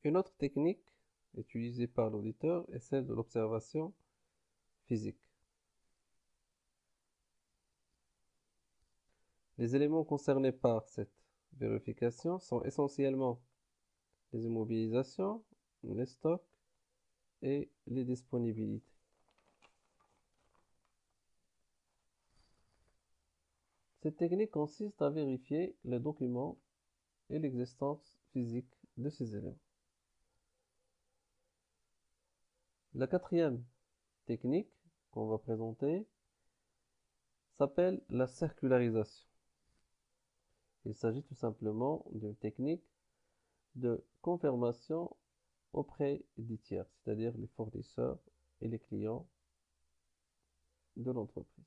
Une autre technique utilisée par l'auditeur est celle de l'observation physique. Les éléments concernés par cette vérification sont essentiellement les immobilisations, les stocks et les disponibilités. Cette technique consiste à vérifier les documents et l'existence physique de ces éléments. La quatrième technique qu'on va présenter s'appelle la circularisation. Il s'agit tout simplement d'une technique de confirmation auprès des tiers, c'est-à-dire les fournisseurs et les clients de l'entreprise.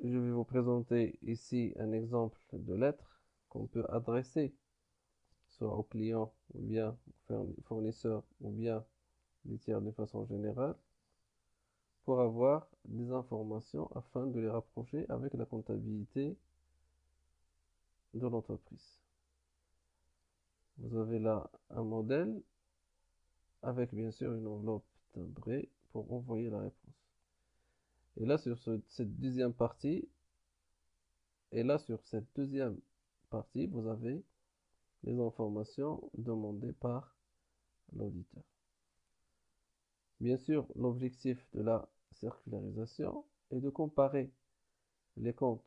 Je vais vous présenter ici un exemple de lettre qu'on peut adresser soit aux clients ou bien aux fournisseurs ou bien les tiers de façon générale pour avoir des informations afin de les rapprocher avec la comptabilité de l'entreprise. Vous avez là un modèle avec bien sûr une enveloppe timbrée pour envoyer la réponse. Et là sur cette deuxième partie, vous avez les informations demandées par l'auditeur. Bien sûr, l'objectif de la circularisation est de comparer les comptes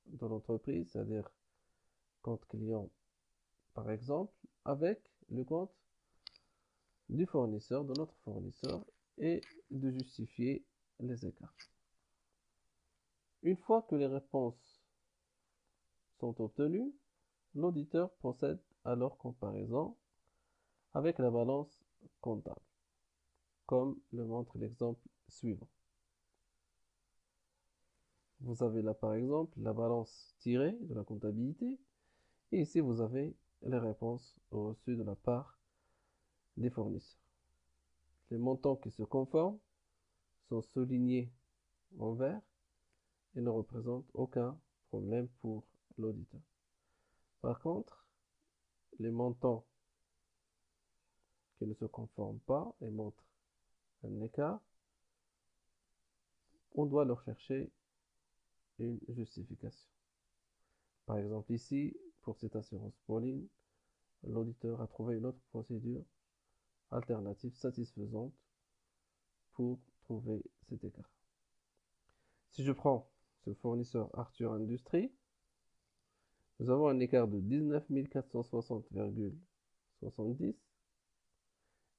de l'entreprise, c'est-à-dire compte client par exemple, avec le compte du fournisseur, de notre fournisseur, et de justifier les écarts. Une fois que les réponses sont obtenues, l'auditeur procède à leur comparaison avec la balance comptable, comme le montre l'exemple suivant. Vous avez là par exemple la balance tirée de la comptabilité, et ici vous avez les réponses reçues de la part des fournisseurs. Les montants qui se conforment sont soulignés en vert et ne représentent aucun problème pour l'auditeur. Par contre, les montants qui ne se conforment pas et montrent un écart, on doit leur chercher une justification. Par exemple, ici, pour cette assurance Pauline, l'auditeur a trouvé une autre procédure alternative satisfaisante pour trouver cet écart. Si je prends ce fournisseur Arthur Industries, nous avons un écart de 19 460,70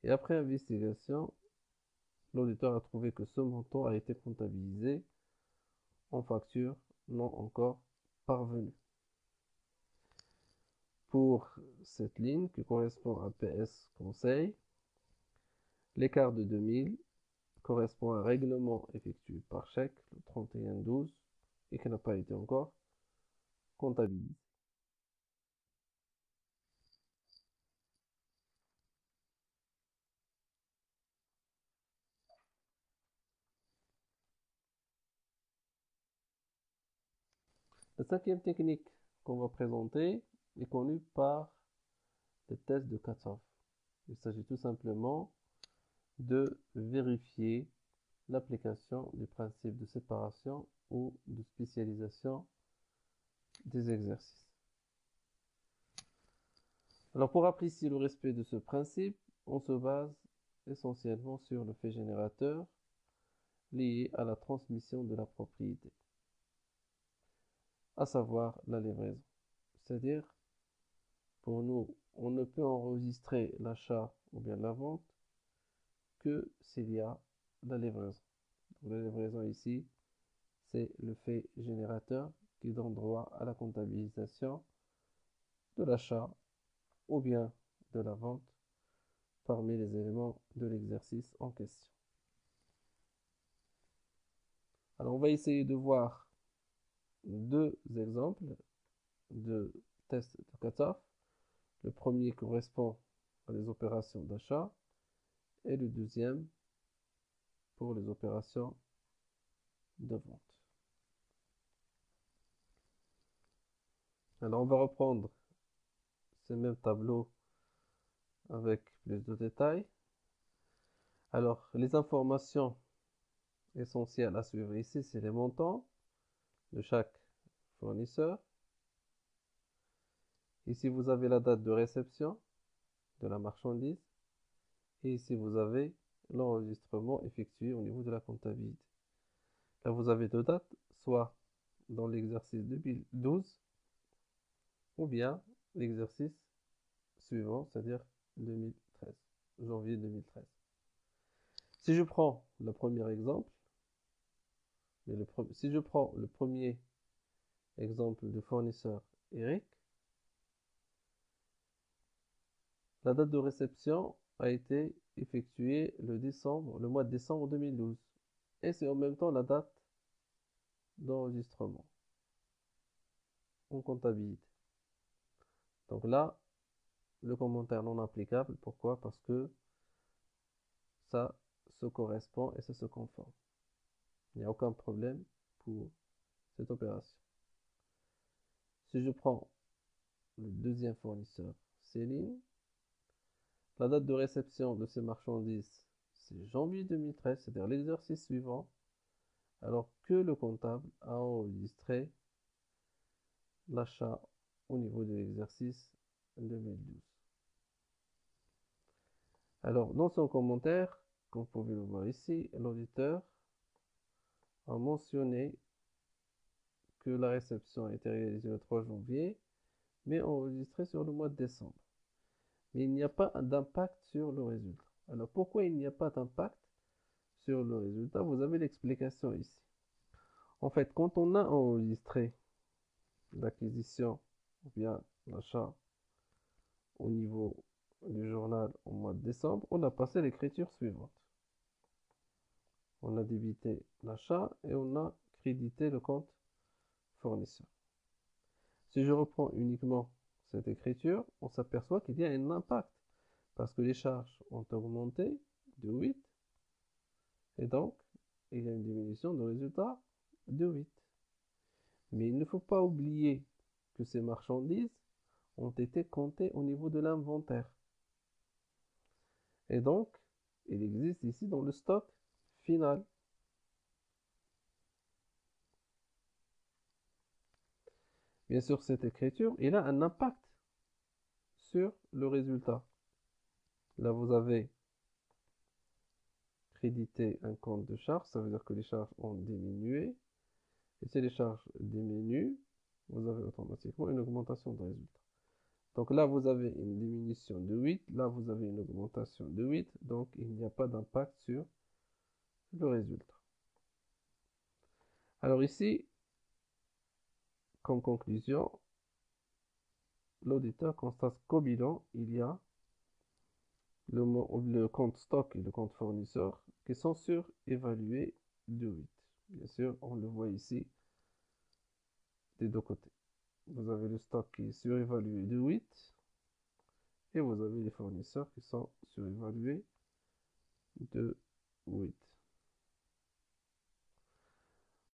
et après investigation, l'auditeur a trouvé que ce montant a été comptabilisé en facture non encore parvenue. Pour cette ligne qui correspond à PS Conseil, l'écart de 2000 correspond à un règlement effectué par chèque le 31/12 et qui n'a pas été encore comptabilisé. La cinquième technique qu'on va présenter est connue par le test de Katov. Il s'agit tout simplement de vérifier l'application du principe de séparation ou de spécialisation des exercices. Alors pour apprécier le respect de ce principe, on se base essentiellement sur le fait générateur lié à la transmission de la propriété, à savoir la livraison. C'est-à-dire, pour nous, on ne peut enregistrer l'achat ou bien la vente que s'il y a la livraison. Donc, la livraison ici, c'est le fait générateur qui donne droit à la comptabilisation de l'achat ou bien de la vente parmi les éléments de l'exercice en question. Alors, on va essayer de voir deux exemples de tests de Katov. Le premier correspond à des opérations d'achat et le deuxième pour les opérations de vente. Alors, on va reprendre ce même tableau avec plus de détails. Alors, les informations essentielles à suivre ici, c'est les montants de chaque fournisseur. Ici, vous avez la date de réception de la marchandise. Et ici, vous avez l'enregistrement effectué au niveau de la comptabilité. Là, vous avez deux dates, soit dans l'exercice 2012 ou bien l'exercice suivant, c'est-à-dire 2013, janvier 2013. Si je prends le premier exemple, si je prends le premier exemple du fournisseur Eric, la date de réception a été effectuée le mois de décembre 2012. Et c'est en même temps la date d'enregistrement en comptabilité. Donc là, le commentaire non applicable. Pourquoi? Parce que ça se correspond et ça se conforme. Il n'y a aucun problème pour cette opération. Si je prends le deuxième fournisseur, Céline, la date de réception de ces marchandises, c'est janvier 2013, c'est-à-dire l'exercice suivant, alors que le comptable a enregistré l'achat au niveau de l'exercice 2012. Alors, dans son commentaire, comme vous pouvez le voir ici, l'auditeur a mentionné que la réception a été réalisée le 3 janvier, mais enregistrée sur le mois de décembre. Mais il n'y a pas d'impact sur le résultat. Alors, pourquoi il n'y a pas d'impact sur le résultat? Vous avez l'explication ici. En fait, quand on a enregistré l'acquisition ou bien l'achat au niveau du journal au mois de décembre, on a passé l'écriture suivante. On a débité l'achat et on a crédité le compte fournisseur. Si je reprends uniquement cette écriture, on s'aperçoit qu'il y a un impact parce que les charges ont augmenté de 8 et donc il y a une diminution de résultat de 8. Mais il ne faut pas oublier que ces marchandises ont été comptées au niveau de l'inventaire. Et donc, il existe ici dans le stock final. Bien sûr, cette écriture, il a un impact sur le résultat. Là, vous avez crédité un compte de charge, ça veut dire que les charges ont diminué. Et si les charges diminuent, vous avez automatiquement une augmentation de résultat. Donc là, vous avez une diminution de 8, là, vous avez une augmentation de 8, donc il n'y a pas d'impact sur le résultat. Alors ici, comme conclusion, l'auditeur constate qu'au bilan, il y a le compte stock et le compte fournisseur qui sont surévalués de 8. Bien sûr, on le voit ici des deux côtés. Vous avez le stock qui est surévalué de 8 et vous avez les fournisseurs qui sont surévalués de 8.